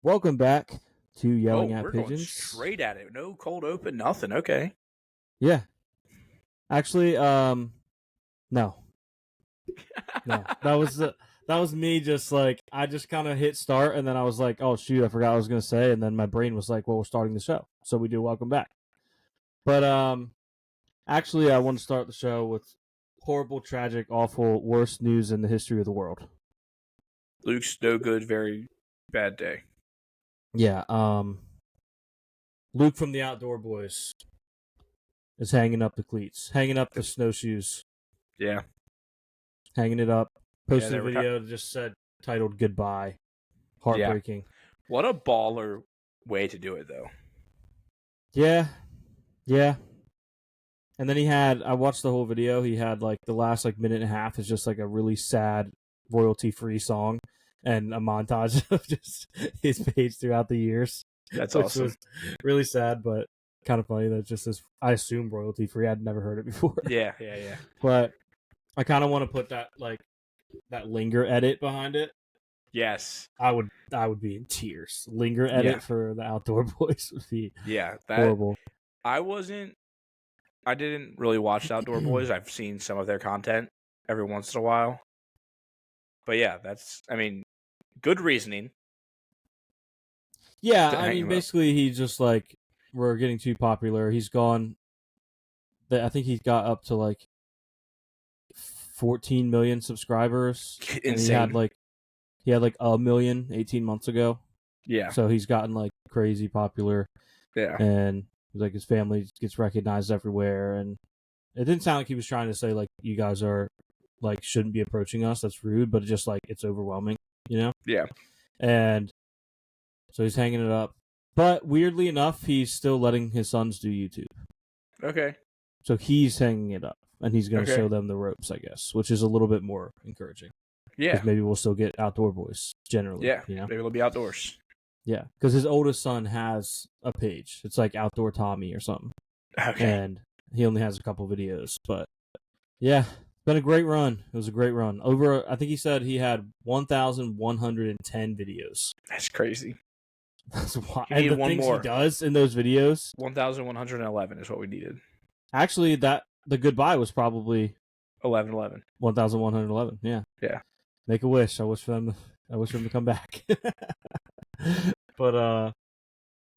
Welcome back to Yelling at we're Pigeons. going straight at it. No cold open, nothing. Okay. Yeah. Actually, no. That was me just like I just kind of hit start and then I was like, "Oh shoot, I forgot what I was going to say." And then my brain was like, "Well, we're starting the show." So we do welcome back. But actually I want to start the show with horrible, tragic, awful, worst news in the history of the world. Luke's no good, very bad day. Yeah, Luke from the Outdoor Boys is hanging up the cleats, hanging up the snowshoes. Yeah. Hanging it up. Posted Yeah, a video that just said titled "Goodbye." Heartbreaking. Yeah. What a baller way to do it, though. Yeah. And then I watched the whole video. He had like the last like minute and a half is just like a really sad royalty-free song and a montage of just his page throughout the years. That's which awesome. Was really sad, but kind of funny that it just says, I assume royalty-free. I'd never heard it before. Yeah. But I kind of want to put that like that linger edit behind it. Yes. I would be in tears. Linger edit for the Outdoor Boys would be horrible. I didn't really watch the Outdoor Boys. I've seen some of their content every once in a while. But yeah, good reasoning. Yeah, I mean, basically he's just like, we're getting too popular. He's gone. I think he's got up to like 14 million subscribers. Insane. And he had like 1 million 18 months ago. Yeah. So he's gotten like crazy popular. Yeah. And like his family gets recognized everywhere. And it didn't sound like he was trying to say like, you guys are like shouldn't be approaching us. That's rude. But it's just like it's overwhelming, you know? Yeah. And so he's hanging it up. But weirdly enough, he's still letting his sons do YouTube. Okay. So he's hanging it up. And he's going to show them the ropes, I guess, which is a little bit more encouraging. Yeah. Because maybe we'll still get Outdoor Boys, generally. Yeah, you know? maybe it'll be outdoors. Yeah, because his oldest son has a page. It's like Outdoor Tommy or something. Okay. And he only has a couple videos. But, yeah, it's been a great run. It was a great run. I think he said he had 1,110 videos. That's crazy. That's why. And the things he does in those videos. 1,111 is what we needed. Actually, the goodbye was probably 1111. 1,111. Yeah. Yeah. Make a wish. I wish for them to come back. But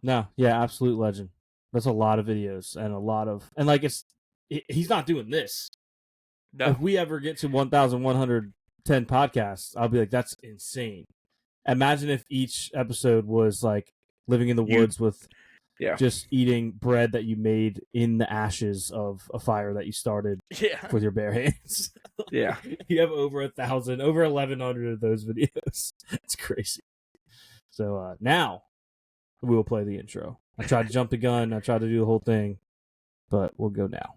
no, yeah, absolute legend. That's a lot of videos and like he's not doing this. No. If we ever get to 1,110 podcasts, I'll be like, that's insane. Imagine if each episode was like living in the woods with just eating bread that you made in the ashes of a fire that you started with your bare hands. Yeah. You have over 1,000, over 1,100 of those videos. It's crazy. So now we will play the intro. I tried to jump the gun. I tried to do the whole thing, but we'll go now.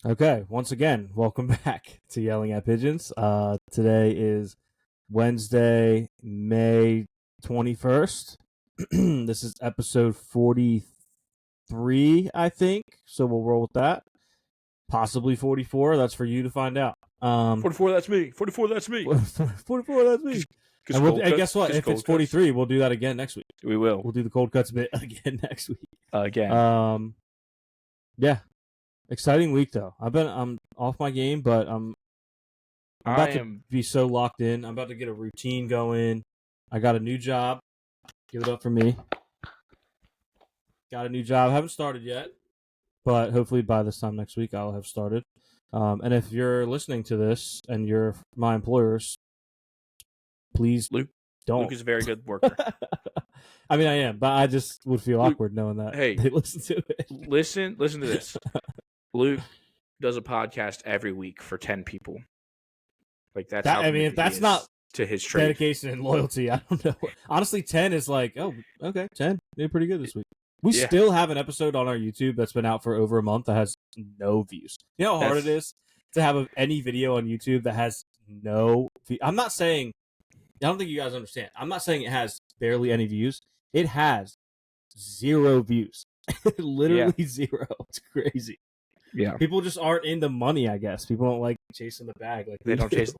Okay, once again, welcome back to Yelling at Pigeons. Today is Wednesday, May 21st. This is episode 43, I think. So we'll roll with that. Possibly 44. That's for you to find out. 44, that's me. 44, that's me. 44, that's me. And guess what? If it's 43, we'll do that again next week. We will. We'll do the cold cuts bit again next week. Again. Yeah. Exciting week though. I'm off my game, but I'm about to be so locked in. I'm about to get a routine going. I got a new job. Give it up for me. Got a new job. Haven't started yet, but hopefully by this time next week I'll have started. And if you're listening to this and you're my employers, please don't. Luke is a very good worker. I mean, I am, but I just would feel awkward knowing that they listen to it. Listen to this. Luke does a podcast every week for 10 people. Like that's how if that's not to his trade. Dedication and loyalty, I don't know. Honestly, 10 is like, oh, okay, 10. They're pretty good this week. We still have an episode on our YouTube that's been out for over a month that has no views. You know how hard it is to have any video on YouTube that has no views? I'm not saying, I don't think you guys understand. I'm not saying it has barely any views. It has 0 views. Literally 0. It's crazy. Yeah. People just aren't into money, I guess. People don't like chasing the bag. Like they don't chase.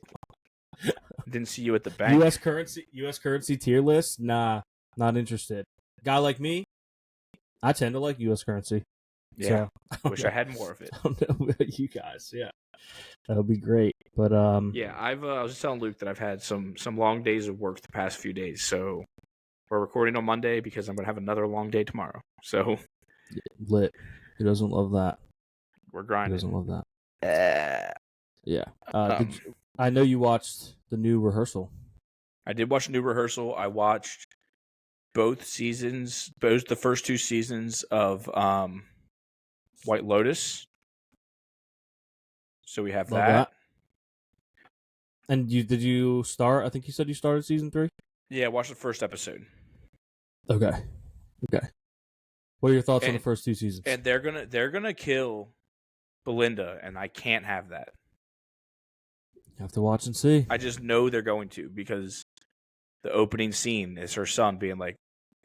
Didn't see you at the bank. U.S. currency tier list? Nah, not interested. Guy like me, I tend to like U.S. currency. Yeah. So, Wish I had more of it. I don't know about you guys. Yeah. That would be great. But yeah, I was just telling Luke that I've had some long days of work the past few days. So we're recording on Monday because I'm gonna have another long day tomorrow. So lit. Who doesn't love that? We're grinding. Who doesn't love that? Yeah. I know you watched the new rehearsal. I did watch New Rehearsal. I watched both the first 2 seasons of White Lotus. So we have that. And did you start? I think you said you started season 3? Yeah, watch the first episode. Okay. What are your thoughts on the first 2 seasons? And they're gonna kill Belinda, and I can't have that. You have to watch and see. I just know they're going to, because the opening scene is her son being like,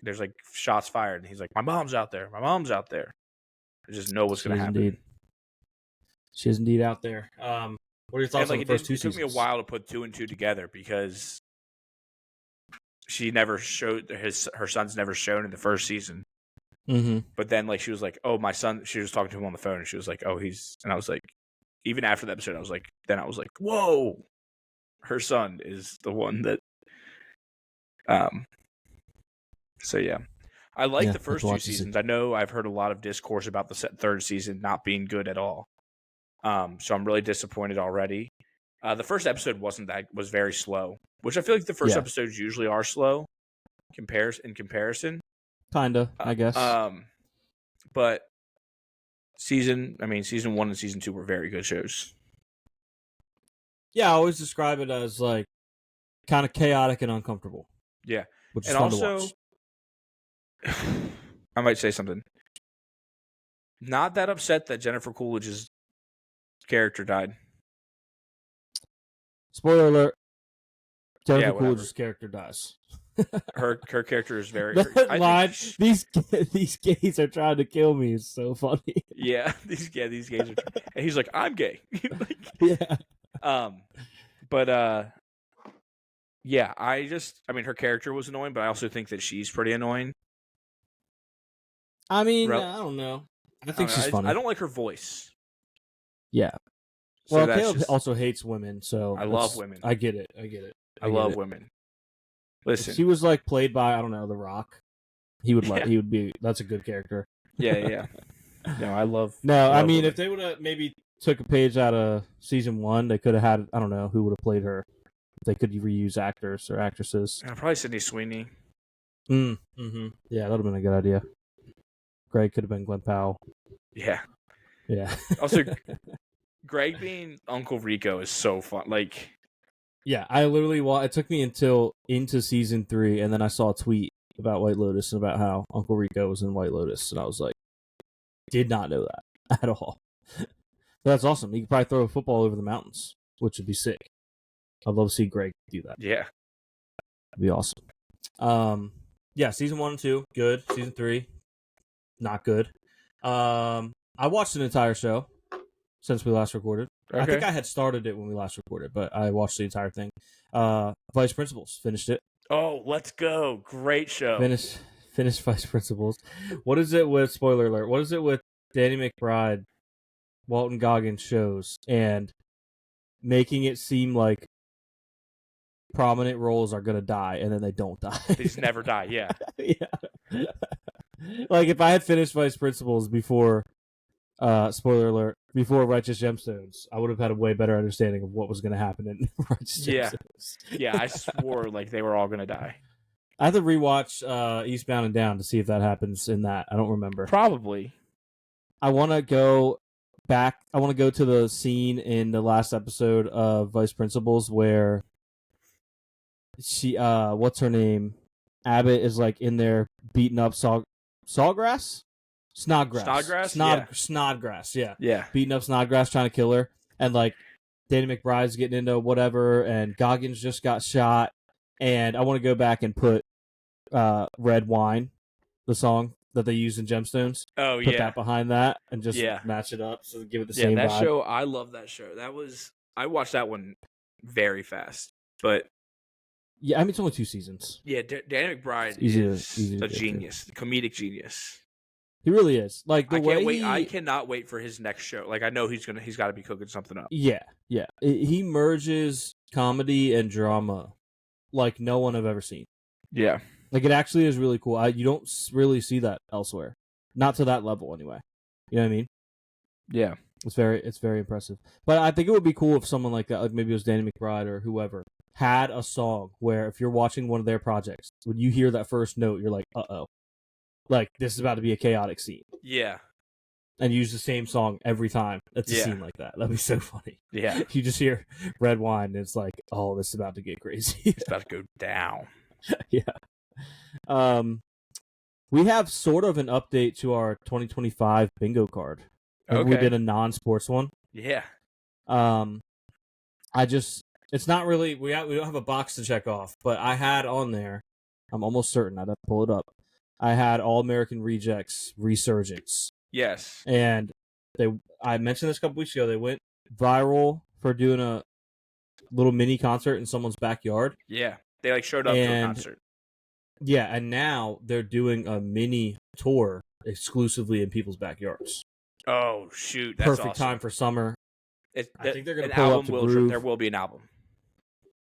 there's like shots fired, and he's like, my mom's out there. I just know what's going to happen. She is indeed out there. What are your thoughts on the first 2 seasons? It took me a while to put 2 and 2 together, because she never showed her son's never shown in the first season. Mm-hmm. But then, like, she was like, "Oh, my son." She was talking to him on the phone, and she was like, "Oh, he's." And I was like, even after the episode, I was like, "Whoa, her son is the one that." So yeah, I like the first 2 seasons. I know I've heard a lot of discourse about the third season not being good at all. So I'm really disappointed already. The first episode was very slow, which I feel like the first episodes usually are slow in comparison. Kinda, I guess. But season 1 and season 2 were very good shows. Yeah, I always describe it as like kind of chaotic and uncomfortable. Yeah, which is fun to watch. I might say something. Not that upset that Jennifer Coolidge's character died. Spoiler alert. Jennifer Coolidge's character dies. her character is very. These gays are trying to kill me. It's so funny. Yeah, these gays are. And he's like, I'm gay. Yeah. But yeah, her character was annoying, but I also think that she's pretty annoying. I mean, I don't know. I think she's funny. I don't like her voice. Yeah. So well, Caleb also hates women, so I love women. I get it. I love women. Listen, if she was like played by, I don't know, The Rock, he would be. That's a good character. Yeah. No, I love. No, I mean, women. If they would have maybe took a page out of season 1, they could have had, I don't know who would have played her. They could reuse actors or actresses. Probably Sydney Sweeney. Mm-hmm. Yeah, that would have been a good idea. Greg could have been Glenn Powell. Yeah. Also, Greg being Uncle Rico is so fun. Like, yeah, I literally it took me into season 3, and then I saw a tweet about White Lotus and about how Uncle Rico was in White Lotus, and I was like, did not know that at all. That's awesome. He could probably throw a football over the mountains, which would be sick. I'd love to see Greg do that. Yeah. That'd be awesome. Yeah, season 1 and 2, good. Season 3, not good. I watched an entire show since we last recorded. Okay. I think I had started it when we last recorded, but I watched the entire thing. Vice Principals, finished it. Oh, let's go. Great show. Finished Vice Principals. What is it with, spoiler alert, what is it with Danny McBride, Walton Goggins shows, and making it seem like prominent roles are going to die, and then they don't die? They just never die, yeah. Yeah. Like, if I had finished Vice Principals before, spoiler alert, before Righteous Gemstones, I would have had a way better understanding of what was going to happen in Righteous Gemstones. Yeah, I swore like they were all going to die. I have to rewatch Eastbound and Down to see if that happens in that. I don't remember. Probably. I want to go back. I want to go to the scene in the last episode of Vice Principals where she, what's her name? Abbott is like in there beating up Sawgrass? Snodgrass? Snodgrass, yeah. Yeah. Beating up Snodgrass, trying to kill her. And, like, Danny McBride's getting into whatever, and Goggins just got shot. And I want to go back and put Red Wine, the song that they use in Gemstones. Oh, put that behind that and just Yeah. match it up, so give it the same that vibe. show, I love that show. I watched that one very fast. But yeah, I mean, it's only 2 seasons. yeah, Danny McBride easy is to a genius, comedic genius. He really is. Like, I cannot wait for his next show. Like, I know he's got to be cooking something up. Yeah. He merges comedy and drama like no one I've ever seen. Yeah. Like, it actually is really cool. You don't really see that elsewhere. Not to that level, anyway. You know what I mean? Yeah. It's very impressive. But I think it would be cool if someone like that, like maybe it was Danny McBride or whoever, had a song where if you're watching one of their projects, when you hear that first note, you're like, uh-oh. Like, this is about to be a chaotic scene. Yeah. And use the same song every time. It's a scene like that. That'd be so funny. Yeah. You just hear Red Wine, and it's like, oh, this is about to get crazy. It's about to go down. Yeah. We have sort of an update to our 2025 bingo card. Okay. We did a non-sports one. Yeah. It's not really, we don't have a box to check off, but I had on there, I'm almost certain, I'd have to pull it up. I had All-American Rejects Resurgence. Yes. And I mentioned this a couple weeks ago, they went viral for doing a little mini concert in someone's backyard. Yeah. They like showed up to a concert. Yeah, and now they're doing a mini tour exclusively in people's backyards. Oh, shoot. That's perfect awesome. time for summer. I think they're going to pull up to Groove. There will be an album.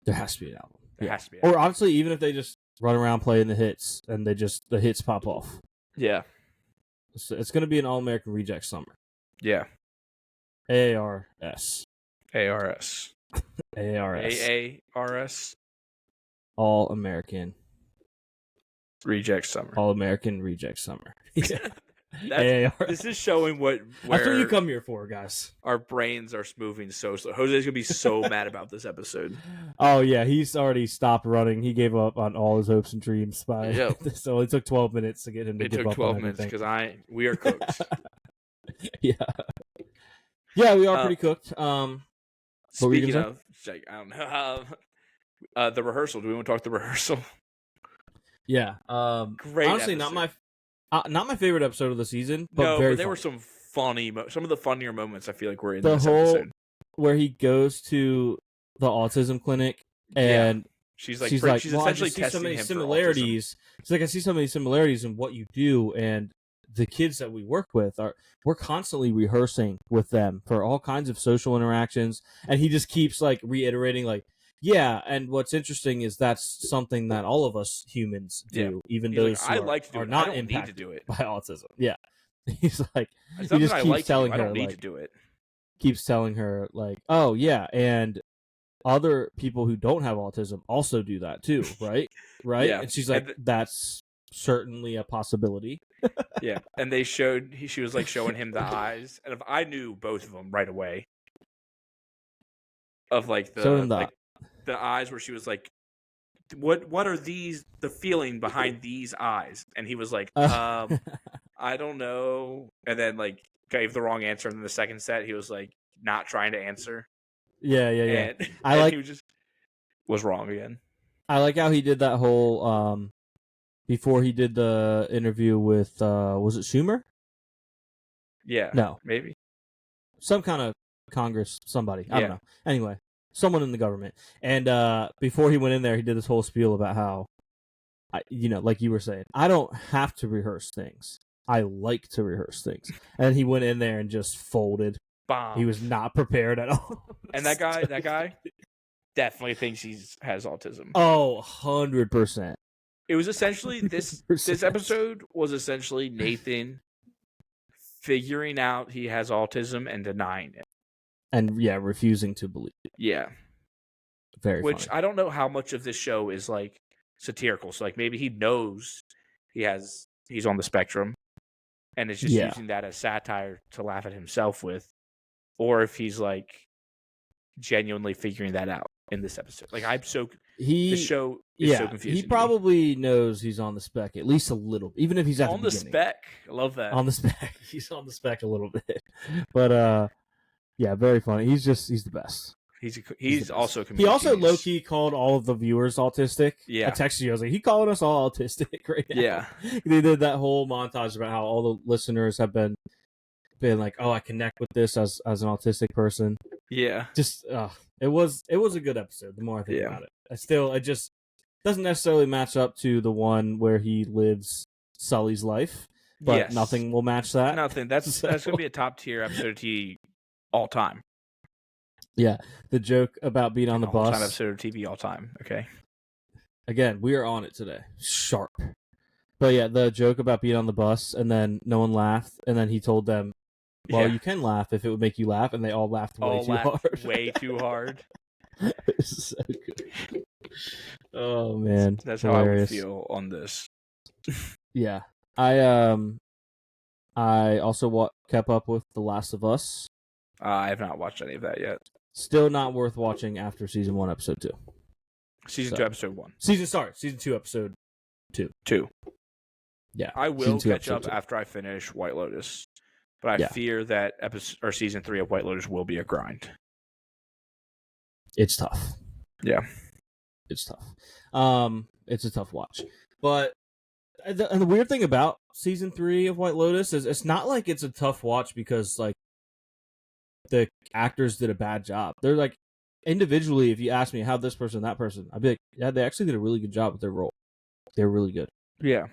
There has to be an album. There has to be. Or honestly, even if they just run around playing the hits and the hits pop off. Yeah. It's going to be an All-American Reject summer. Yeah. AARS. ARS. AARS. AARS. All-American Reject Summer. All-American Reject Summer. This is showing that's what you come here for, guys. Our brains are moving so slow. Jose's gonna be so mad about this episode. Oh yeah, he's already stopped running. He gave up on all his hopes and dreams so it took 12 minutes to get him to give up. It took 12 minutes because we are cooked. Yeah, we are pretty cooked. Speaking of, I don't know. The rehearsal. Do we want to talk the rehearsal? Yeah. Great. Honestly, episode. not my favorite episode of the season, but no, very but there funny. were some some of the funnier moments. I feel like were in the this whole episode. Where he goes to the autism clinic and she's like, she's essentially testing so many him similarities. She's like, I see so many similarities in what you do and the kids that we work with we're constantly rehearsing with them for all kinds of social interactions, and he just keeps like reiterating like, yeah, and what's interesting is that's something that all of us humans do, even those who are not impacted to do it by autism. Yeah, he's like, he just keeps telling her, I don't need to do it. Keeps telling her like, oh yeah, and other people who don't have autism also do that too, right? Right? Yeah. And she's like, that's certainly a possibility. Yeah, and she was like showing him the eyes, and if I knew both of them right away, of like the eyes where she was like, what are these, the feeling behind these eyes, and he was like, I don't know, and then like gave the wrong answer, and then the second set he was like not trying to answer. Yeah. And he was wrong again. I like how he did that whole before he did the interview with was it Schumer? Yeah. No. Maybe. Some kind of Congress, somebody. I don't know. Anyway, someone in the government. And before he went in there, he did this whole spiel about how, like you were saying, I don't have to rehearse things. I like to rehearse things. And he went in there and just folded. Bomb. He was not prepared at all. And that guy definitely thinks he has autism. Oh, 100%. It was essentially this episode was essentially Nathan figuring out he has autism and denying it. And refusing to believe it. Yeah. Very Which funny. I don't know how much of this show is like satirical. So like maybe he knows he's on the spectrum and is just using that as satire to laugh at himself with, or if he's like genuinely figuring that out. in this episode. Like the show is so confusing. He probably knows he's on the spec at least a little, even if he's at on the beginning. Spec. I love that. On the spec, he's on the spec a little bit, but yeah, very funny. He's the best. He's also a comedic he also genius. low key called all of the viewers autistic. Yeah, I texted you. I was like, he calling us all autistic right now. Yeah, they did that whole montage about how all the listeners have been like, oh, I connect with this as an autistic person. Yeah, just it was a good episode. The more I think about it, it just doesn't necessarily match up to the one where he lives Sully's life, but nothing will match that. Nothing. That's gonna be a top tier episode of TV all time. Yeah, the joke about being on the bus. All-time episode of TV all time. Okay. Again, we are on it today. Sharp. But yeah, the joke about being on the bus and then no one laughed, and then he told them, well, you can laugh if it would make you laugh, and they all laughed way too hard. Way too hard. It's so good. Oh man, that's hilarious. How I would feel on this. Yeah, I also kept up with The Last of Us. I have not watched any of that yet. Still not worth watching after season 1, episode 2. Season 2, episode 1. Season 2, episode 2. 2. Yeah, I will catch up after I finish White Lotus, but I fear that season 3 of White Lotus will be a grind. It's tough. Yeah, it's tough. It's a tough watch, but the weird thing about season 3 of White Lotus is it's not like it's a tough watch because like the actors did a bad job. They're like individually, if you ask me how this person, that person, I'd be like, yeah, they actually did a really good job with their role. They're really good. Yeah,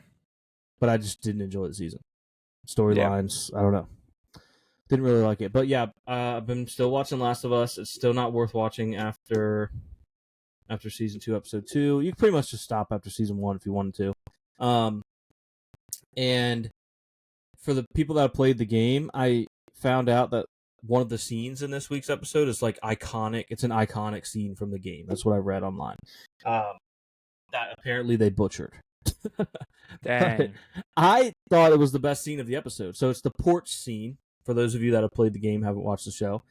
but I just didn't enjoy the season. Storylines, I don't know. Didn't really like it. But yeah, I've been still watching Last of Us. It's still not worth watching after season 2, episode 2. You can pretty much just stop after season 1 if you wanted to. And for the people that have played the game, I found out that one of the scenes in this week's episode is like iconic. It's an iconic scene from the game. That's what I read online. That apparently they butchered. Dang. I thought it was the best scene of the episode. So it's the porch scene. For those of you that have played the game, haven't watched the show,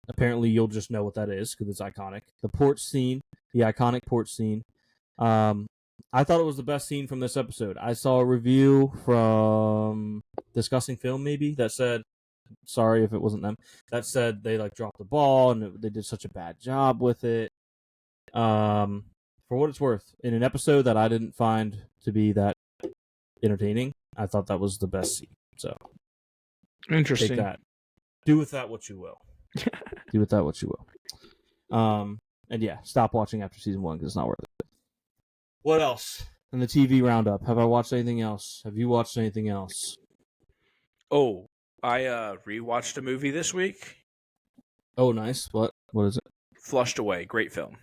apparently you'll just know what that is because it's iconic. The porch scene, the iconic porch scene. I thought it was the best scene from this episode. I saw a review from Discussing Film, maybe, that said, sorry if it wasn't them, that said they like dropped the ball and they did such a bad job with it. For what it's worth, in an episode that I didn't find to be that entertaining, I thought that was the best scene. So interesting. Take that. Do with that what you will. Do with that what you will. And yeah, stop watching after season 1 because it's not worth it. What else in the TV roundup? Have I watched anything else? Have you watched anything else? Oh, I rewatched a movie this week. Oh, nice. What is it? Flushed Away. Great film.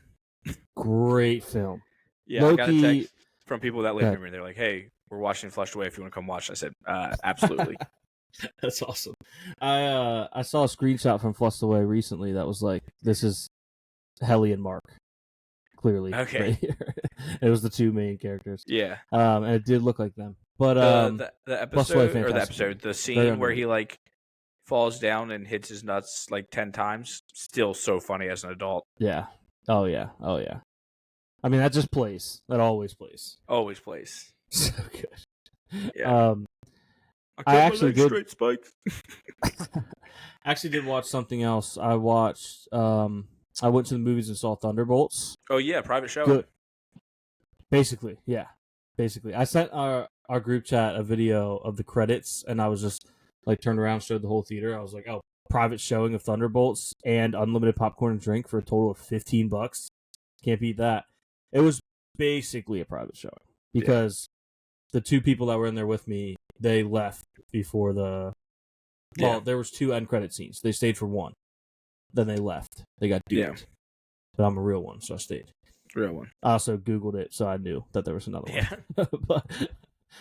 Great film. Yeah, Loki... I got a text from people that live near me. They're like, "Hey, we're watching Flushed Away. If you want to come watch," I said, "Absolutely." That's awesome. I saw a screenshot from Flushed Away recently that was like, "This is Helly and Mark." Clearly, okay. Right here. It was the two main characters. Yeah, and it did look like them. But the episode, the scene where he like falls down and hits his nuts like 10 times, still so funny as an adult. Yeah. Oh yeah. I mean, that just plays. That always plays. Always plays. So good. Yeah. I actually did. Straight spikes. Actually, did watch something else. I watched. I went to the movies and saw Thunderbolts. Oh yeah, private show. Good. Basically, yeah. Basically, I sent our group chat a video of the credits, and I was just like turned around, showed the whole theater. I was like, "Oh, private showing of Thunderbolts and unlimited popcorn and drink for a total of $15. Can't beat that." It was basically a private showing because the two people that were in there with me, they left before the. Well, there was 2 end credit scenes. They stayed for 1. Then they left. They got duped. Yeah. But I'm a real one, so I stayed. Real one. I also Googled it, so I knew that there was another one. But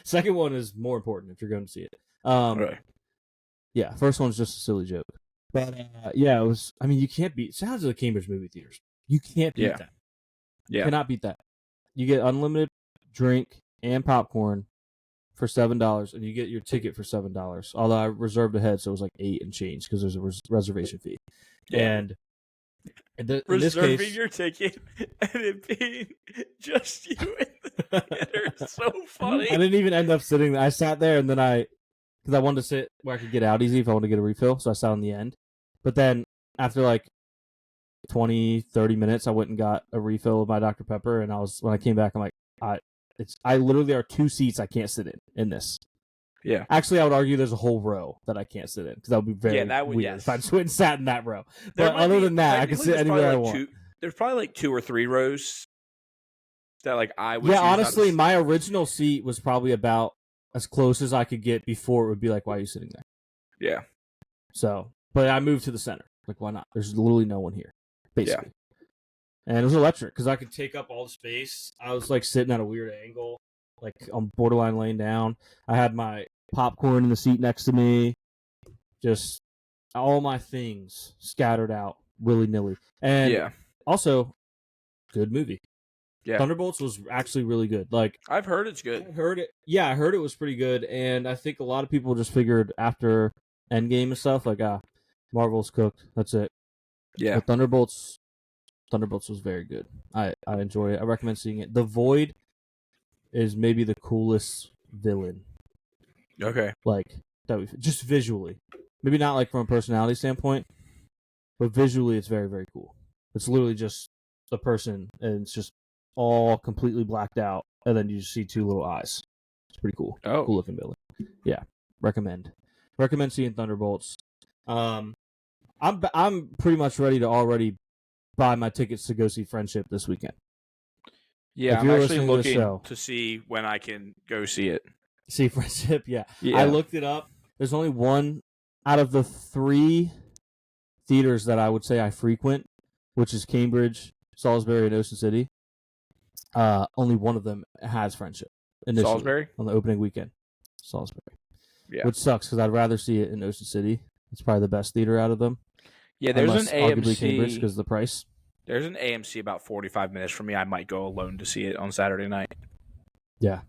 second one is more important if you're going to see it. Right. Yeah, first one's just a silly joke. But yeah, it was. I mean, you can't beat. Sounds of the Cambridge movie theaters. You can't beat that. Yeah. You cannot beat that. You get unlimited drink and popcorn for $7, and you get your ticket for $7. Although I reserved ahead, so it was like $8 and change because there's a reservation fee. Yeah. And In this Reserving case, your ticket and it being just you in the theater is so funny. I didn't even end up sitting there. I sat there and then because I wanted to sit where I could get out easy if I wanted to get a refill, so I sat on the end. But then after like 20, 30 minutes, I went and got a refill of my Dr. Pepper, and when I came back, I'm like, I literally are 2 seats I can't sit in this. Yeah. Actually, I would argue there's a whole row that I can't sit in because that would be very weird if I just went and sat in that row. But other than that, I can sit anywhere I want. There's probably like 2 or 3 rows that like I would. Yeah, honestly, my original seat was probably about as close as I could get before it would be like, why are you sitting there? Yeah. So, but I moved to the center. Like, why not? There's literally no one here, basically. Yeah. And it was electric because I could take up all the space. I was like sitting at a weird angle, like I'm borderline laying down. I had my popcorn in the seat next to me. Just all my things scattered out willy-nilly. And also, good movie. Yeah. Thunderbolts was actually really good. Like, I've heard it's good. I heard it was pretty good, and I think a lot of people just figured after Endgame and stuff, like, Marvel's cooked. That's it. Yeah. But Thunderbolts was very good. I enjoy it. I recommend seeing it. The Void is maybe the coolest villain. Okay. Like, just visually. Maybe not like from a personality standpoint, but visually it's very, very cool. It's literally just a person, and it's just all completely blacked out, and then you just see 2 little eyes. It's pretty cool. Oh. Cool looking villain. Yeah. Recommend seeing Thunderbolts. I'm pretty much ready to already buy my tickets to go see Friendship this weekend. Yeah, I'm actually looking to see when I can go see it. See Friendship, yeah. I looked it up. There's only one out of the 3 theaters that I would say I frequent, which is Cambridge, Salisbury, and Ocean City. Only one of them has Friendship initially. Salisbury? On the opening weekend. Salisbury. Yeah. Which sucks because I'd rather see it in Ocean City. It's probably the best theater out of them. Yeah, there's an AMC. Arguably Cambridge because of the price. There's an AMC about 45 minutes from me. I might go alone to see it on Saturday night. Yeah.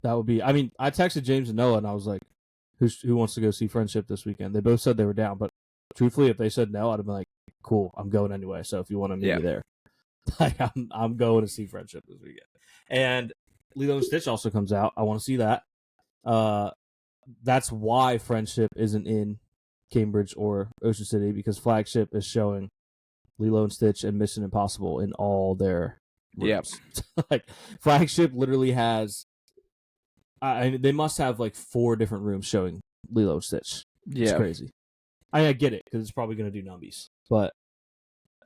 That would be... I mean, I texted James and Noah, and I was like, who wants to go see Friendship this weekend? They both said they were down, but truthfully, if they said no, I'd have been like, cool, I'm going anyway, so if you want to meet me there. Like, I'm going to see Friendship this weekend. And Lilo and Stitch also comes out. I want to see that. That's why Friendship isn't in Cambridge or Ocean City, because Flagship is showing Lilo and Stitch and Mission Impossible in all their rooms. Like, Flagship literally has... they must have like 4 different rooms showing Lilo and Stitch. It's crazy. I get it, because it's probably going to do numbies. But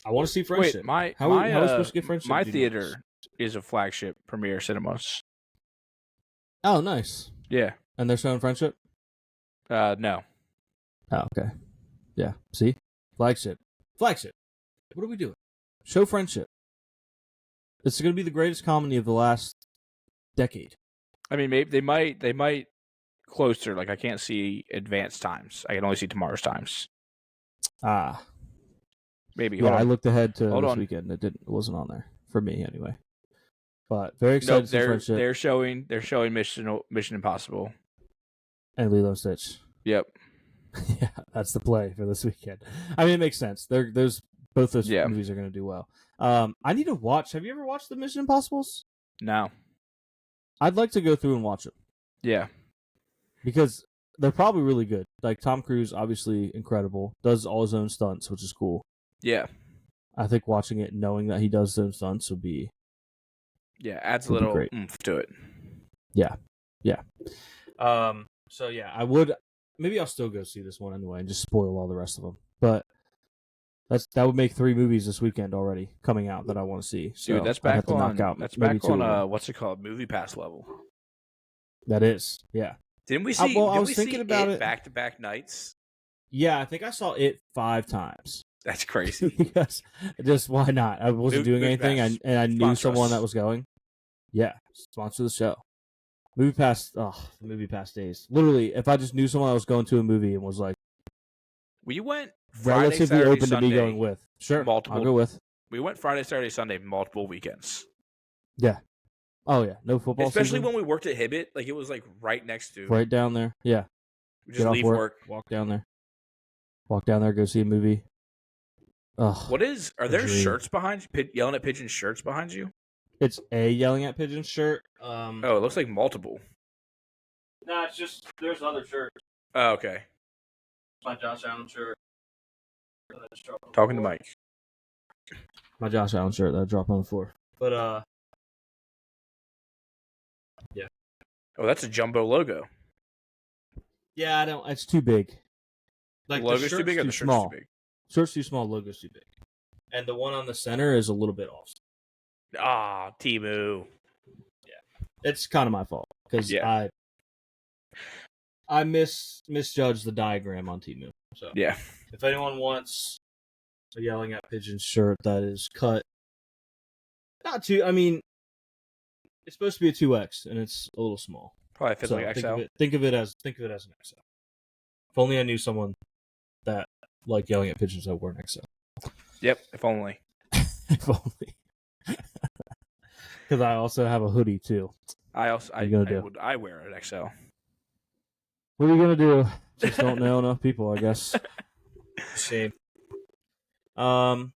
I want to see Friendship. Wait, how are we supposed to get Friendship? My theater is a Flagship Premiere Cinemas. Oh, nice. Yeah. And they're showing Friendship? No. Oh, okay. Yeah. See? Flagship. What are we doing? Show Friendship. It's going to be the greatest comedy of the last decade. I mean, maybe they might closer. Like, I can't see advanced times. I can only see tomorrow's times. Maybe. Yeah, I looked ahead to this weekend. It wasn't on there for me anyway. But very excited to see Friendship. They're showing Mission Impossible and Lilo and Stitch. Yep. Yeah, that's the play for this weekend. I mean, it makes sense. Both those movies are going to do well. I need to watch. Have you ever watched the Mission Impossibles? No. I'd like to go through and watch them. Yeah. Because they're probably really good. Like, Tom Cruise, obviously incredible. Does all his own stunts, which is cool. Yeah. I think watching it, knowing that he does his own stunts would be... Yeah, adds a little oomph to it. Yeah. So, yeah, I would... Maybe I'll still go see this one anyway and just spoil all the rest of them. But that would make 3 movies this weekend already coming out that I want to see. So dude, that's back on what's it called? Movie Pass level. That is, yeah. Didn't we see? I was thinking about it back-to-back nights. Yeah, I think I saw it 5 times. That's crazy. Because just why not? I wasn't doing anything, and I knew someone that was going. Yeah, sponsor the show. Movie Pass. Oh, the Movie Pass days. Literally, if I just knew someone that was going to a movie and was like, we went Friday, relatively Saturday, open Sunday, to me going with. Sure, I'll go with. We went Friday, Saturday, Sunday, multiple weekends. Yeah. Oh yeah, no football. Especially season. when we worked at Hibbett, like it was like right next to. Right down there. Yeah. We just leave work, walk down there. Go see a movie. Ugh, Are there shirts behind you? Yelling at Pigeon's shirts behind you? It's a Yelling at Pigeon shirt. Oh, it looks like multiple. No, it's just there's other shirts. Oh, okay. My Josh Allen shirt. Talking to Mike. My Josh Allen shirt that I dropped on the floor. But yeah. Oh, that's a jumbo logo. Yeah, I don't. It's too big. Like the logo's too big, or the shirt's too big? Shirt's too small. Logo's too big. And the one on the center is a little bit off. Ah, Temu. Yeah, it's kind of my fault because I misjudged the diagram on Temu. So yeah, if anyone wants a Yelling at Pigeon shirt that is cut, not too. I mean, it's supposed to be a 2X and it's a little small. Probably fits like XL. Think of it as an XL. If only I knew someone that liked Yelling at Pigeons that wore an XL. Yep, if only. If only. Because I also have a hoodie too. I wear an XL. What are you gonna do? Just don't know enough people, I guess. Shame. All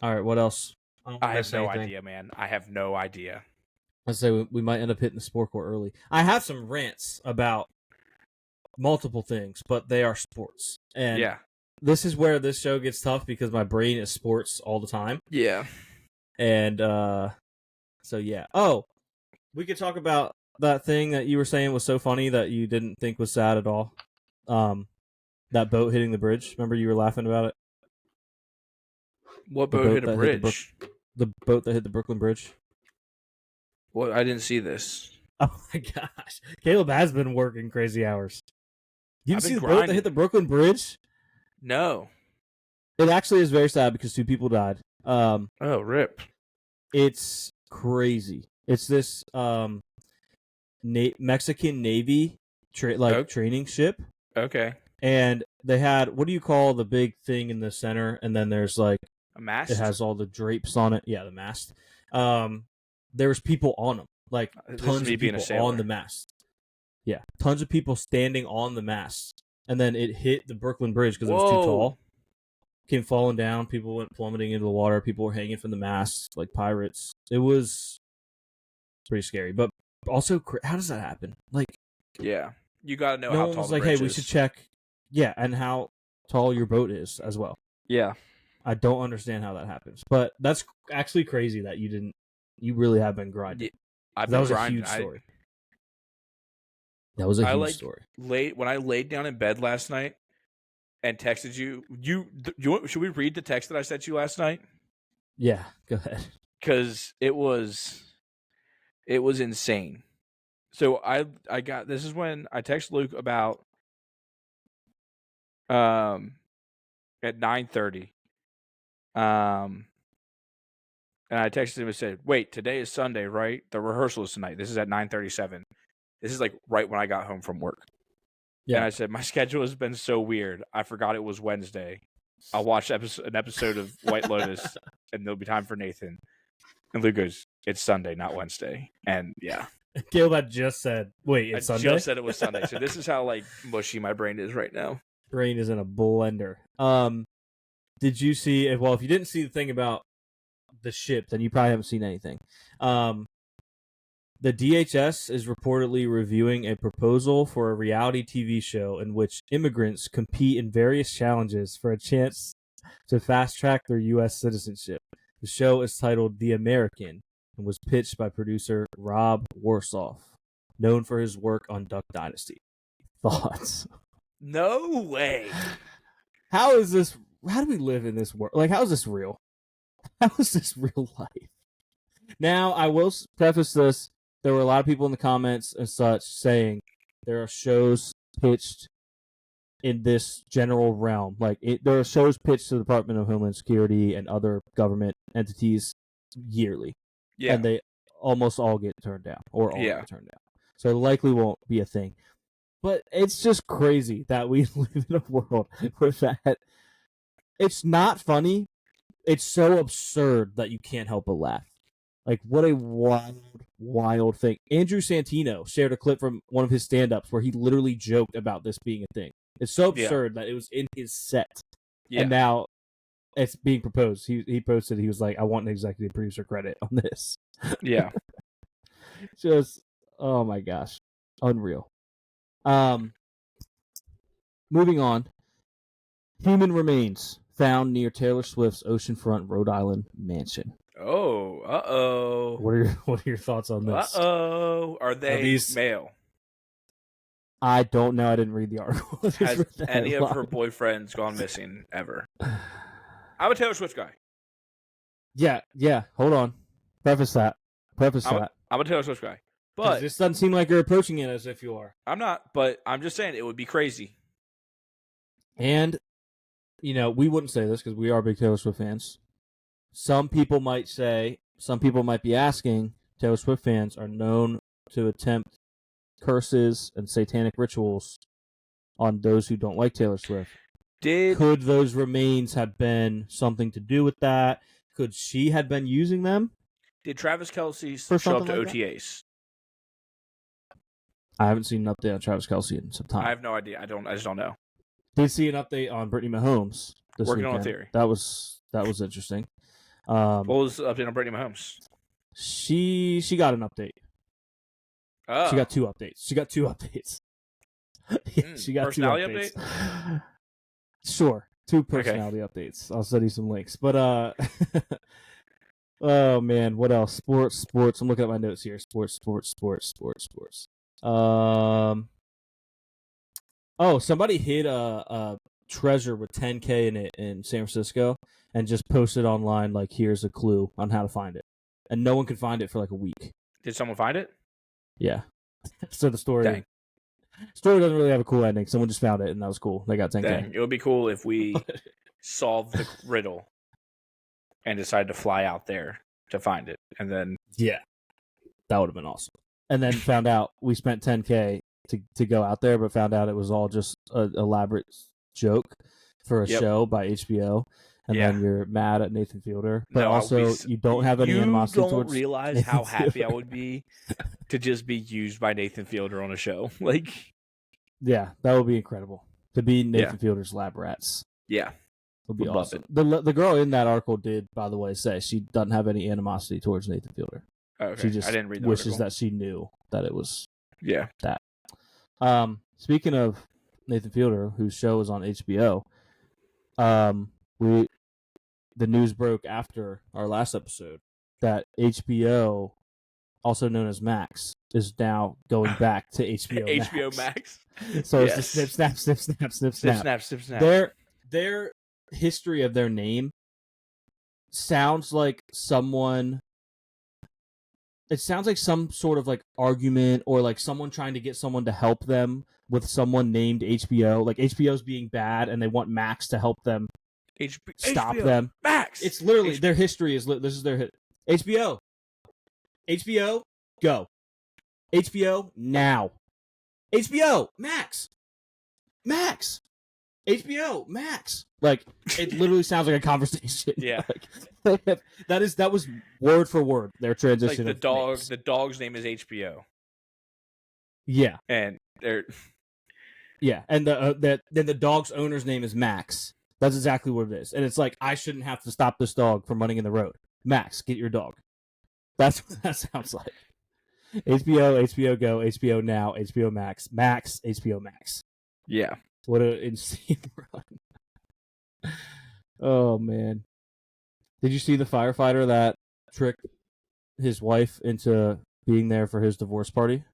right. What else? I have no idea, man. I have no idea. I say we might end up hitting the sport court early. I have some rants about multiple things, but they are sports, and yeah, this is where this show gets tough because my brain is sports all the time. Yeah, and so yeah. Oh, we could talk about that thing that you were saying was so funny that you didn't think was sad at all. That boat hitting the bridge. Remember you were laughing about it? What boat hit a bridge? The boat that hit the Brooklyn Bridge. What? I didn't see this. Oh my gosh. Caleb has been working crazy hours. You didn't see the boat that hit the Brooklyn Bridge? No. It actually is very sad because 2 people died. Oh, rip. It's crazy. It's this Mexican Navy training ship. Okay. And they had, what do you call the big thing in the center? And then there's like a mast. It has all the drapes on it. Yeah, the mast. There's people on them, like tons of people on the mast. Yeah, tons of people standing on the mast, and then it hit the Brooklyn Bridge because it was too tall. Came falling down. People went plummeting into the water. People were hanging from the mast like pirates. It was pretty scary, but also, how does that happen? Like, yeah, you gotta know how tall the bridge hey, is. we should check. Yeah, and how tall your boat is as well. Yeah. I don't understand how that happens, but that's actually crazy that you didn't. You really have been grinding. Yeah, that was a huge story. That was a huge story. When I laid down in bed last night and texted you, should we read the text that I sent you last night? Yeah, go ahead. Because it was insane. So I got, this is when I text Luke about at 9:30. And I texted him and said, "Wait, today is Sunday, right? The rehearsal is tonight. This is at 9:37. This is like right when I got home from work." Yeah. And I said, "My schedule has been so weird. I forgot it was Wednesday. I'll watch an episode of White Lotus, and there'll be time for Nathan." And Luke goes, "It's Sunday, not Wednesday." And yeah, Caleb had just said, "Wait, it's Sunday." I just said it was Sunday. So this is how like mushy my brain is right now. Brain is in a blender. Did you see? Well, if you didn't see the thing about the ship, then you probably haven't seen anything. The DHS is reportedly reviewing a proposal for a reality TV show in which immigrants compete in various challenges for a chance to fast track their U.S. citizenship. The show is titled The American and was pitched by producer Rob Warsoff, known for his work on Duck Dynasty. Thoughts? No way. How is this? How do we live in this world? Like, how is this real? How is this real life? Now, I will preface this. There were a lot of people in the comments and such saying there are shows pitched in this general realm. Like, there are shows pitched to the Department of Homeland Security and other government entities yearly. Yeah. And they almost all get turned down, or all get turned down. So it likely won't be a thing. But it's just crazy that we live in a world where that... It's not funny. It's so absurd that you can't help but laugh. Like, what a wild thing. Andrew Santino shared a clip from one of his stand-ups where he literally joked about this being a thing. It's so absurd that it was in his set. Yeah. And now it's being proposed. He posted. He was like, "I want an executive producer credit on this." Yeah. Just oh my gosh, unreal. Moving on. Human remains found near Taylor Swift's oceanfront Rhode Island mansion. Oh, uh-oh. What are your thoughts on this? Uh-oh. Are they male? I don't know. I didn't read the article. Has any of her boyfriends gone missing ever? I'm a Taylor Swift guy. Yeah. Hold on. Preface that. I'm a Taylor Swift guy. But this doesn't seem like you're approaching it as if you are. I'm not, but I'm just saying it would be crazy. And, we wouldn't say this because we are big Taylor Swift fans. Some people might be asking, Taylor Swift fans are known to attempt curses and satanic rituals on those who don't like Taylor Swift. Could those remains have been something to do with that? Could she have been using them? Did Travis Kelce show up to OTAs? I haven't seen an update on Travis Kelce in some time. I have no idea. I just don't know. Did see an update on Brittany Mahomes this Working weekend. on a theory. That was interesting. What was the update on Brittany Mahomes? She got an update. Oh. She got two updates. She got two updates. She got personality two updates. Update? Sure. Two personality updates. I'll send you some links. But oh man, what else? Sports. I'm looking at my notes here. Sports. Somebody hid a treasure with 10K in it in San Francisco and just posted online like, here's a clue on how to find it. And no one could find it for like a week. Did someone find it? Yeah. So the story doesn't really have a cool ending. Someone just found it and that was cool. They got 10K. Dang. It would be cool if we solved the riddle and decided to fly out there to find it. And then that would have been awesome. And then found out we spent 10K to go out there, but found out it was all just an elaborate joke for a show by HBO. And then you're mad at Nathan Fielder, but you don't have any animosity towards. You don't realize Nathan how happy Fielder. I would be to just be used by Nathan Fielder on a show. Yeah, that would be incredible to be Nathan Fielder's lab rats. Yeah, would be awesome. The girl in that article did, by the way, say she doesn't have any animosity towards Nathan Fielder. Okay. She just I didn't read the wishes article. that she knew that it was that. Speaking of Nathan Fielder, whose show is on HBO, the news broke after our last episode that HBO, also known as Max, is now going back to HBO Max. HBO Max. So it's the snip. Their history of their name sounds like someone. It sounds like some sort of like argument or like someone trying to get someone to help them with someone named HBO. Like HBO's being bad and they want Max to help them stop HBO them. Max. It's literally their history is this is their hit. HBO go. HBO now. HBO Max. HBO Max. Like it literally sounds like a conversation. Yeah. that was word for word their transition. Like the dog's name is HBO. Yeah. And they're and then the dog's owner's name is Max. That's exactly what it is. And it's like, I shouldn't have to stop this dog from running in the road. Max, get your dog. That's what that sounds like. HBO Go, HBO Now, HBO Max, HBO Max. Yeah. What an insane run. Oh, man. Did you see the firefighter that tricked his wife into being there for his divorce party?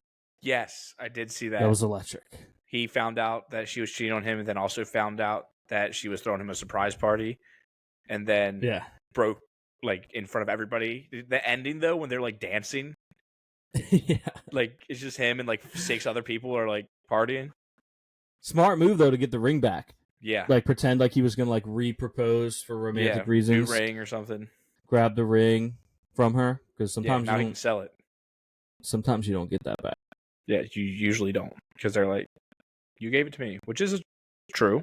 Yes, I did see that. That was electric. He found out that she was cheating on him and then also found out that she was throwing him a surprise party and then broke like in front of everybody. The ending though, when they're like dancing, like it's just him and like 6 other people are like partying. Smart move though to get the ring back. Yeah, like pretend like he was gonna like re-propose for romantic reasons. New ring or something. Grab the ring from her because sometimes now he can sell it. Sometimes you don't get that back. Yeah, you usually don't because they're like, you gave it to me, which is true.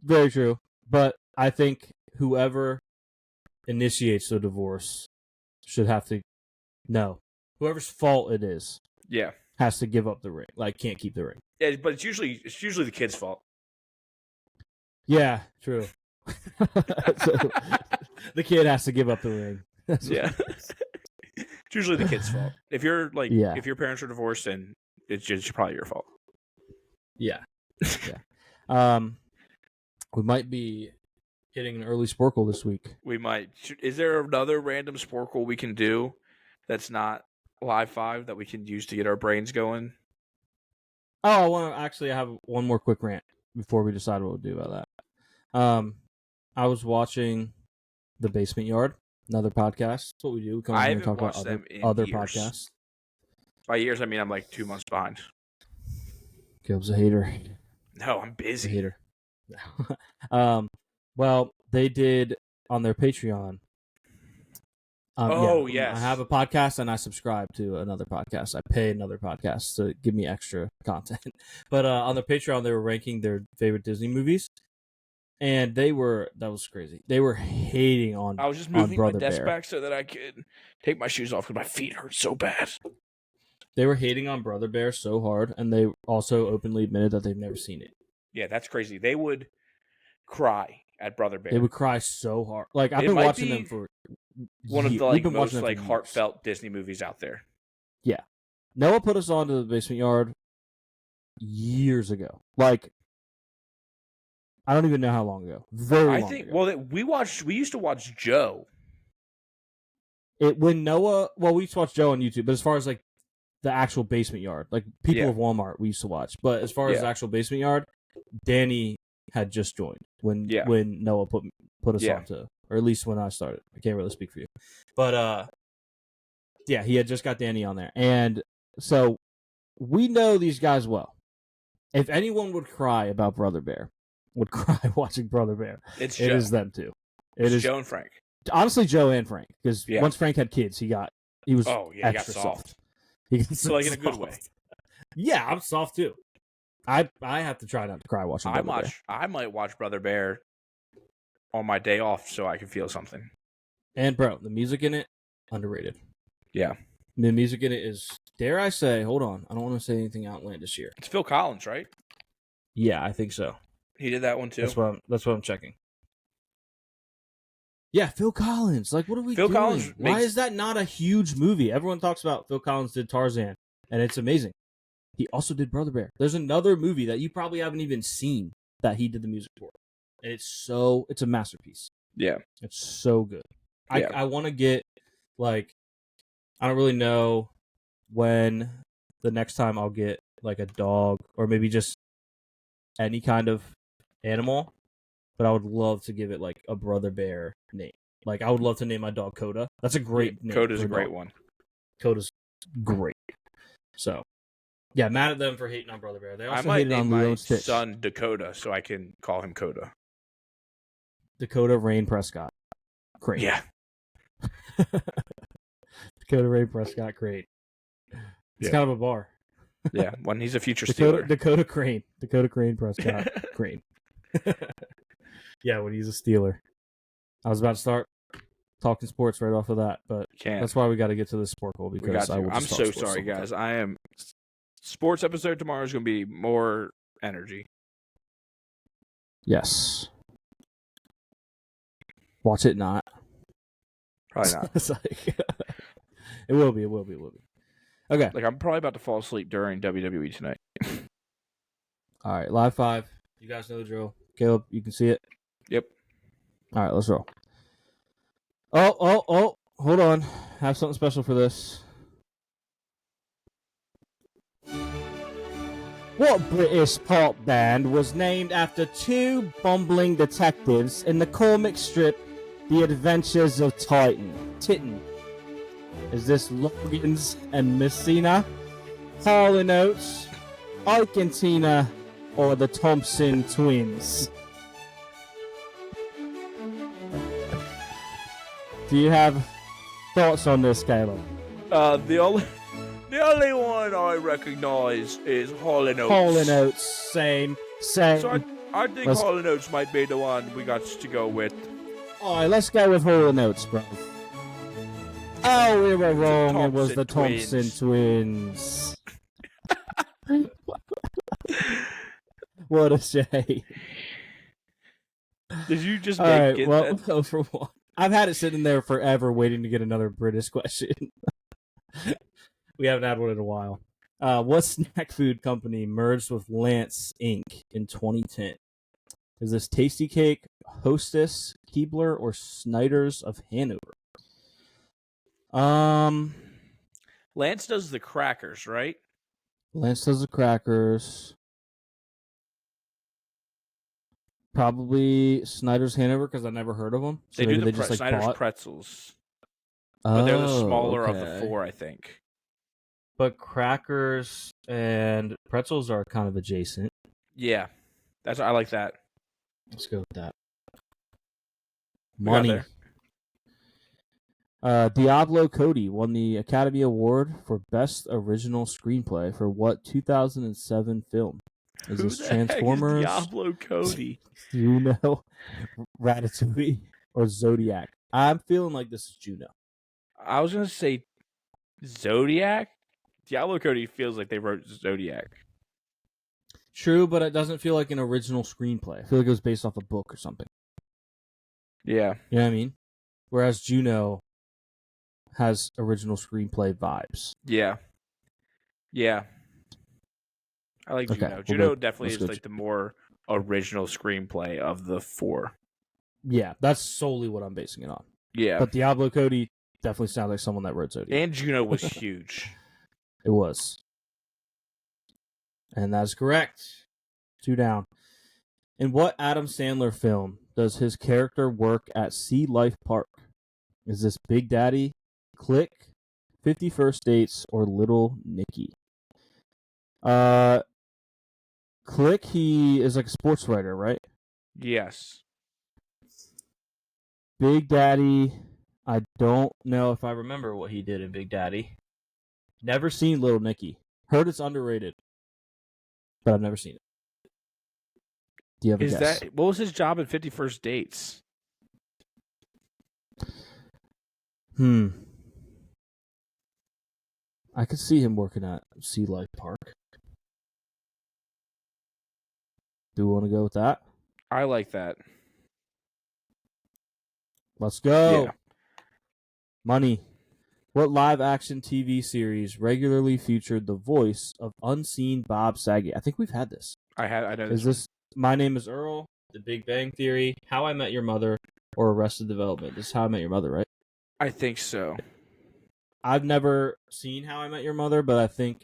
Very true. But I think whoever initiates the divorce should have to whoever's fault it is. Yeah. Has to give up the ring. Like can't keep the ring. Yeah, but it's usually the kid's fault. Yeah, true. So the kid has to give up the ring. Yeah. It's usually the kid's fault. If you're if your parents are divorced, then it's just probably your fault. Yeah. Yeah. We might be hitting an early Sporkle this week. We might. Is there another random Sporkle we can do that's not Live 5 that we can use to get our brains going? Oh, I have one more quick rant before we decide what we'll do about that. I was watching The Basement Yard, another podcast. That's what we do. We come here and talk about other podcasts. By years, I mean I'm like 2 months behind. Caleb's a hater. No, I'm busy. A hater. Well, they did on their Patreon. Yes. I have a podcast and I subscribe to another podcast. I pay another podcast to give me extra content. But on their Patreon, they were ranking their favorite Disney movies. And that was crazy. They were hating on I was just moving my desk Bear. back so that I could take my shoes off because my feet hurt so bad. They were hating on Brother Bear so hard, and they also openly admitted that they've never seen it. Yeah, that's crazy. They would cry at Brother Bear. They would cry so hard. Like, I've been watching them for one of the most heartfelt Disney movies out there. Yeah. Noah put us on to The Basement Yard years ago. Like, I don't even know how long ago. Very long ago. Well, we used to watch Joe. We used to watch Joe on YouTube, but as far as like the actual Basement Yard, like People of Walmart, we used to watch. But as far as the actual Basement Yard, Danny had just joined when Noah put us on to, or at least when I started. I can't really speak for you, but he had just got Danny on there, and so we know these guys well. If anyone would cry about Brother Bear, would cry watching Brother Bear, it is them two. It is Joe and Frank. Honestly, Joe and Frank, because once Frank had kids, he got extra soft. He got so like in a good way. Yeah, I'm soft too. I have to try not to cry watching Brother Bear. I might watch Brother Bear on my day off so I can feel something. And bro, the music in it, underrated. Yeah. The music in it is, dare I say, hold on, I don't want to say anything outlandish here. It's Phil Collins, right? Yeah, I think so. He did that one too. That's what I'm checking. Yeah, Phil Collins. Like, what are we doing? Collins Why is that not a huge movie? Everyone talks about Phil Collins did Tarzan, and it's amazing. He also did Brother Bear. There's another movie that you probably haven't even seen that he did the music for. And it's a masterpiece. Yeah. It's so good. Yeah. I want to get, like, I don't really know when the next time I'll get, like, a dog or maybe just any kind of animal, but I would love to give it, like, a Brother Bear name. Like, I would love to name my dog Coda. That's a great name. Coda's a great one. Coda's great. So, yeah, mad at them for hating on Brother Bear. They also I might hated name on my Lilo and Stitch. son Dakota so I can call him Coda. Dakota Rain Prescott. Great. Yeah. Dakota Rain Prescott, great. It's kind of a bar. Yeah, when he's a future Steeler. Dakota Crane Prescott, Crane. Yeah, when he's a Steeler. I was about to start talking sports right off of that, but that's why we got to get to the sport goal because I'm so sorry, guys. Sports episode tomorrow is going to be more energy. Yes. Watch it not. Probably not. It will be. Okay. Like, I'm probably about to fall asleep during WWE tonight. All right, Live 5. You guys know the drill. Caleb, you can see it? Yep. All right, let's roll. Oh, hold on. Have something special for this. What British pop band was named after two bumbling detectives in the comic strip The Adventures of Titan? Is this Loggins and Messina, Hall & Oates, Ike and Tina, or the Thompson Twins? Do you have thoughts on this, Caleb? The only one I recognize is Hall & Oates. Hall & Oates, same. So I think Hall & Oates might be the one we got to go with. Alright, let's go with Hall & Oates, bro. Oh, we were wrong. It was the Thompson Twins. Twins. What a shame. Did you just All right, get well, that? 0 for 1. I've had it sitting there forever waiting to get another British question. We haven't had one in a while. What snack food company merged with Lance Inc. in 2010? Is this Tasty Cake, Hostess, Keebler, or Snyder's of Hanover? Lance does the crackers, right? Lance does the crackers. Probably Snyder's Hanover because I never heard of them. So they do the just Snyder's bought pretzels, but they're the smaller of the okay. 4, I think. But crackers and pretzels are kind of adjacent. Yeah, I like that. Let's go with that. We got Money. there. Diablo Cody won the Academy Award for Best Original Screenplay for what 2007 film? Is Who this the Transformers? heck is Diablo Cody? Juno, Ratatouille, or Zodiac? I'm feeling like this is Juno. I was gonna say Zodiac. Diablo Cody feels like they wrote Zodiac. True, but it doesn't feel like an original screenplay. I feel like it was based off a book or something. Yeah. You know what I mean? Whereas Juno has original screenplay vibes. Yeah. Yeah. I like Juno. Okay, Juno definitely is like the more original screenplay of the 4. Yeah, that's solely what I'm basing it on. Yeah. But Diablo Cody definitely sounds like someone that wrote Zodiac. And Juno was huge. It was. And that's correct. 2 down. In what Adam Sandler film does his character work at Sea Life Park? Is this Big Daddy, Click, 50 First Dates, or Little Nicky? Click, he is like a sports writer, right? Yes. Big Daddy, I don't know if I remember what he did in Big Daddy. Never seen Little Nicky. Heard it's underrated, but I've never seen it. Do you have a guess? What was his job at 50 First Dates? I could see him working at Sea Life Park. Do we want to go with that? I like that. Let's go. Yeah. Money. What live-action TV series regularly featured the voice of unseen Bob Saget? I think we've had this. I know this. Is this My Name is Earl, The Big Bang Theory, How I Met Your Mother, or Arrested Development? This is How I Met Your Mother, right? I think so. I've never seen How I Met Your Mother, but I think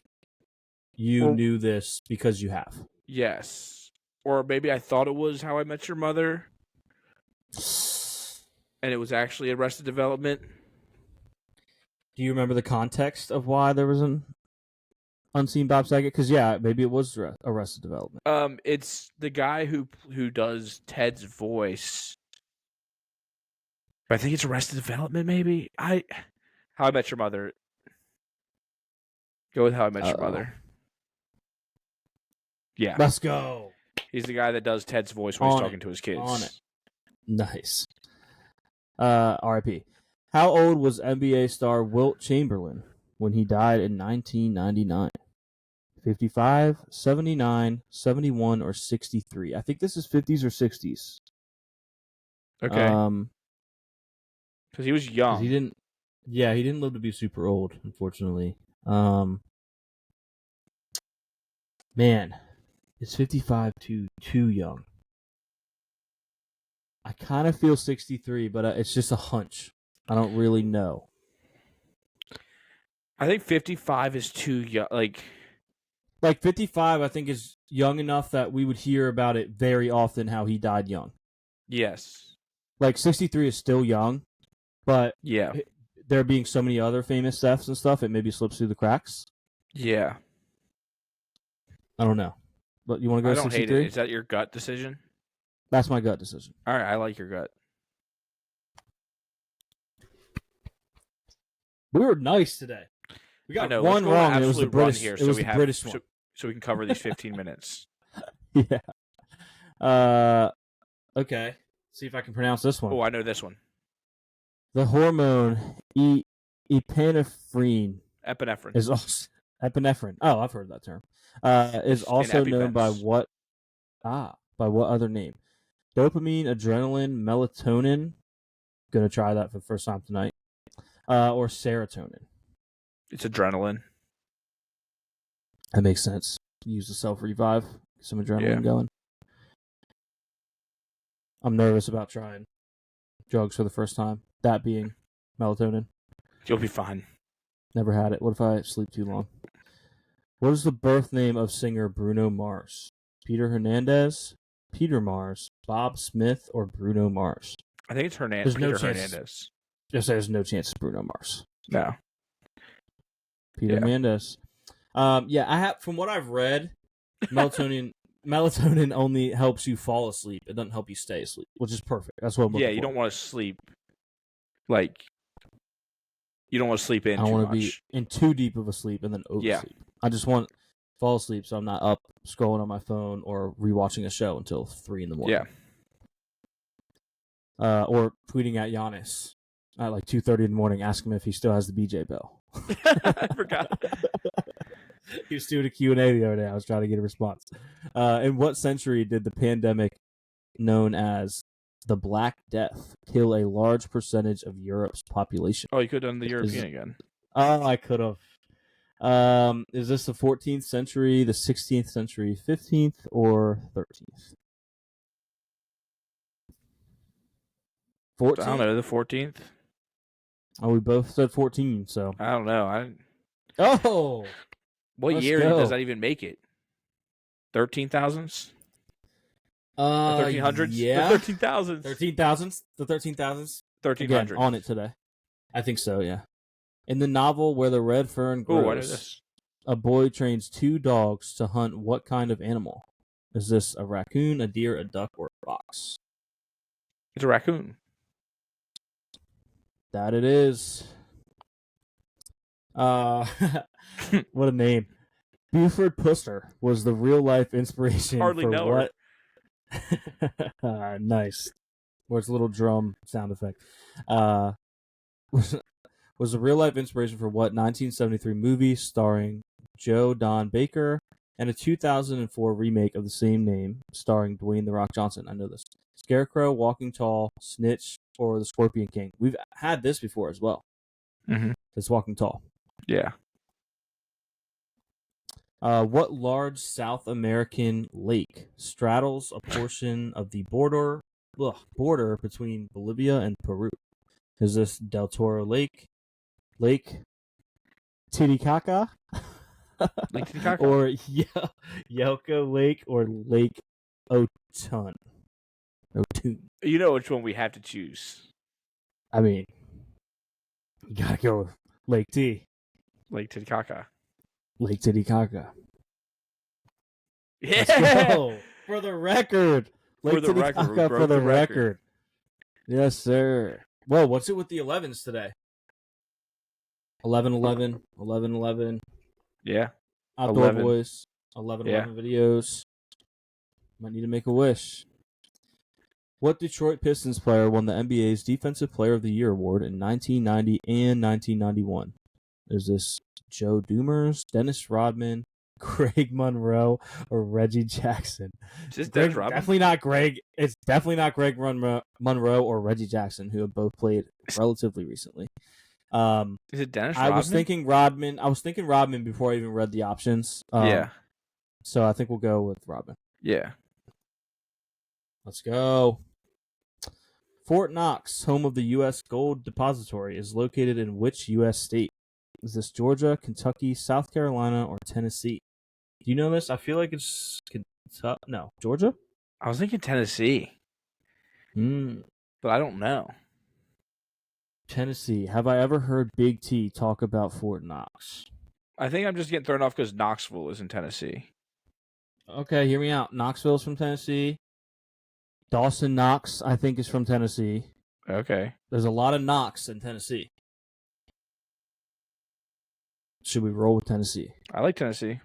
you knew this because you have. Yes. Or maybe I thought it was How I Met Your Mother, and it was actually Arrested Development. Do you remember the context of why there was an unseen Bob Saget? Because, yeah, maybe it was Arrested Development. It's the guy who does Ted's voice. I think it's Arrested Development, maybe? How I Met Your Mother. Go with How I Met Your Mother. Yeah. Let's go. He's the guy that does Ted's voice when he's talking to his kids. On it. Nice. R.I.P. How old was NBA star Wilt Chamberlain when he died in 1999? 55, 79, 71, or 63? I think this is 50s or 60s. Okay. Because he was young. He didn't live to be super old, unfortunately. Man, is 55 too young? I kind of feel 63, but it's just a hunch. I don't really know. I think 55 is too young. Like 55, I think, is young enough that we would hear about it very often, how he died young. Yes. 63 is still young, but yeah, there being so many other famous deaths and stuff, it maybe slips through the cracks. Yeah. I don't know. But you want to go 63? I don't hate it. Is that your gut decision? That's my gut decision. All right, I like your gut. We were nice today. We got one wrong, and it was the British. It was the British one. So we can cover these 15 minutes. Yeah. Okay. See if I can pronounce this one. Oh, I know this one. The hormone epinephrine. Epinephrine. Is also epinephrine. Oh, I've heard that term. Is also known by what? By what other name? dopamine, adrenaline, melatonin. Gonna try that for the first time tonight. Or serotonin. It's adrenaline. That makes sense. Use the self-revive. Get some adrenaline going. I'm nervous about trying drugs for the first time. That being melatonin. You'll be fine. Never had it. What if I sleep too long? What is the birth name of singer Bruno Mars? Peter Hernandez, Peter Mars, Bob Smith, or Bruno Mars? I think it's Hernandez. Hernandez. There's no chance it's Bruno Mars. No. Peter Hernandez. I have, from what I've read, melatonin only helps you fall asleep. It doesn't help you stay asleep, which is perfect. That's what I'm looking for. You don't want to sleep you don't want to sleep in too much. I don't want to be in too deep of a sleep and then oversleep. I just want to fall asleep so I'm not up scrolling on my phone or rewatching a show until 3 a.m. Yeah. Or tweeting at Giannis at like 2:30 in the morning, asking him if he still has the BJ bell. I forgot. He was doing a Q&A the other day. I was trying to get a response. In what century did the pandemic known as the Black Death kill a large percentage of Europe's population? Oh, you could have done the European again. Oh, I could have. Is this the 14th century, the 16th century, 15th, or 13th? 14th? I don't know, the 14th? Oh, we both said 14, so. I don't know. What year does that even make it? 13,000s? 1300s? Yeah. The 13,000s. 13,000s? The 13,000s? 1300s. On it today. I think so, yeah. In the novel Where the Red Fern Grows, a boy trains 2 dogs to hunt what kind of animal? Is this a raccoon, a deer, a duck, or a fox? It's a raccoon. That it is. What a name. Buford Puster was the real-life inspiration Hardly for know what... Nice. Where's a little drum sound effect? Was a real-life inspiration for what 1973 movie starring Joe Don Baker and a 2004 remake of the same name starring Dwayne "The Rock" Johnson? I know this. Scarecrow, Walking Tall, Snitch, or The Scorpion King? We've had this before as well. Mm-hmm. It's Walking Tall. Yeah. What large South American lake straddles a portion of the border between Bolivia and Peru? Is this Del Toro Lake Titicaca, or Yelko Lake, or Lake Otun? You know which one we have to choose. I mean, you gotta go with Lake T. Lake Titicaca. Lake Titicaca. Yeah. Let's go. For the record. Lake Titicaca for the record. Yes, sir. Whoa, what's it with the 11s today? 11-11, 11-11. Yeah. Outdoor 11. Boys, 11-11 videos. Might need to make a wish. What Detroit Pistons player won the NBA's Defensive Player of the Year award in 1990 and 1991? Is this Joe Dumars, Dennis Rodman, Greg Monroe, or Reggie Jackson? Dennis Rodman? Definitely not Greg. It's definitely not Greg Monroe or Reggie Jackson, who have both played relatively recently. Is it Dennis Rodman? I was thinking Rodman before I even read the options. Yeah. So I think we'll go with Rodman. Yeah. Let's go. Fort Knox, home of the U.S. Gold Depository, is located in which U.S. state? Is this Georgia, Kentucky, South Carolina, or Tennessee? Do you know this? I feel like it's Kentucky. No, Georgia? I was thinking Tennessee. But I don't know. Tennessee. Have I ever heard Big T talk about Fort Knox? I think I'm just getting thrown off because Knoxville is in Tennessee. Okay, hear me out. Knoxville's from Tennessee. Dawson Knox, I think, is from Tennessee. Okay. There's a lot of Knox in Tennessee. Should we roll with Tennessee? I like Tennessee.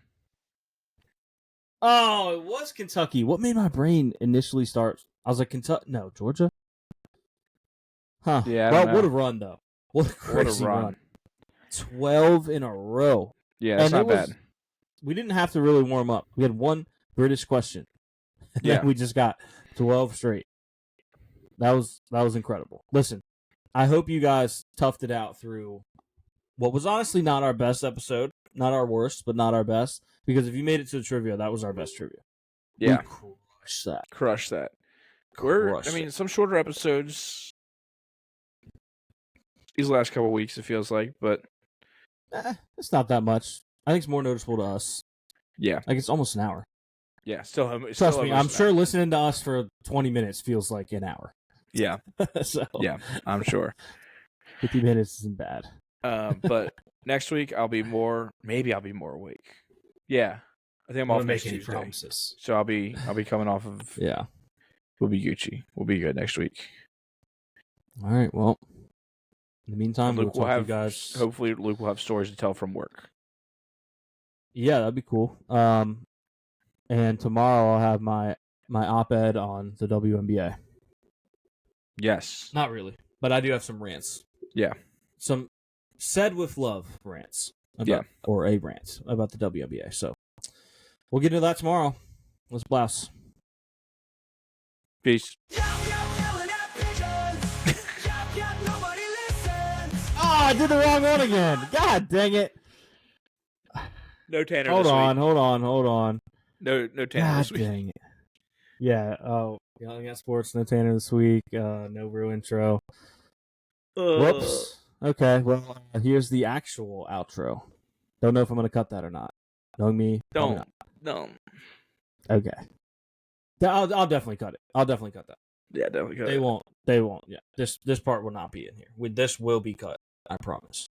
Oh, it was Kentucky. What made my brain initially start? I was like, Kentucky? No, Georgia? Huh. Yeah, well, what a run, though. What a crazy run. 12 in a row. Yeah, that's not bad. We didn't have to really warm up. We had one British question. And then we just got 12 straight. That was incredible. Listen, I hope you guys toughed it out through what was honestly not our best episode, not our worst, but not our best. Because if you made it to the trivia, that was our best trivia. Yeah, we crushed that. Crush that. Some shorter episodes these last couple weeks, it feels like, but it's not that much. I think it's more noticeable to us. Yeah, like it's almost an hour. Yeah, Trust me, I'm sure listening to us for 20 minutes feels like an hour. Yeah, so yeah, I'm sure 50 minutes isn't bad. But next week maybe I'll be more awake. Yeah, I think I'm off next Tuesday. Promises. So I'll be coming off of. Yeah, we'll be Gucci. We'll be good next week. All right. Well, in the meantime, we'll talk to you guys. Hopefully, Luke will have stories to tell from work. Yeah, that'd be cool. And tomorrow I'll have my op-ed on the WNBA. Yes. Not really, but I do have some rants. Yeah. Some said with love rants. Or a rant about the WNBA. So we'll get into that tomorrow. Let's blouse. Peace. I did the wrong one again. God dang it. No Tanner hold this on, week. Hold on. No Tanner this week. God dang it. Yeah. Oh, Yelling at Sports. No Tanner this week. No real intro. Whoops. Okay. Well, here's the actual outro. Don't know if I'm going to cut that or not. Knowing me, don't. Okay. I'll definitely cut it. I'll definitely cut that. Yeah, definitely cut it. They won't. Yeah. This part will not be in here. This will be cut. I promise.